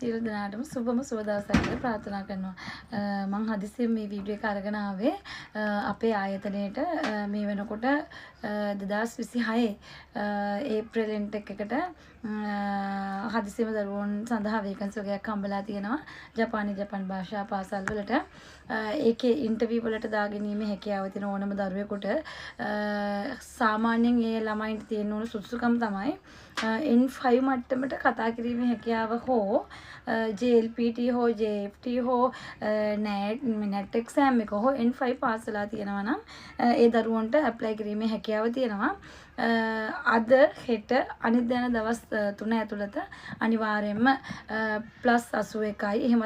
සියලු දෙනාටම සුබම සුබ දවසක් කියලා ප්‍රාර්ථනා කරනවා. මම හදිස්සියෙන් මේ වීඩියෝ එක අරගෙන ආවේ අපේ ආයතනයේට මේ වෙනකොට 2026 ඒප්‍රිල් එකකට හදිස්සියම දරුවෝන් සඳහා වේකන්සි වගේක් හම්බලා තියෙනවා ජපාන් භාෂා පාසල් වලට. ඒකේ ඉන්ටර්විව් වලට දාගැනීමේ හැකියාව තියෙන ඕනම දරුවෙකුට සාමාන්‍යයෙන් ඒ ළමයින්ට තියෙන ඕන සුදුසුකම් තමයි N5 මට්ටමට කතා කිරීමේ හැකියාව හෝ JLPT හෝ JFT හෝ NET exam එක හෝ N5 පාස් වෙලා තියෙනවා නම් ඒ දරුවන්ට ඇප්ලයි කිරීමේ හැකියාව තියෙනවා. අද හෙට අනිත් දවස් 3 ඇතුළත අනිවාර්යයෙන්ම +81යි එහෙම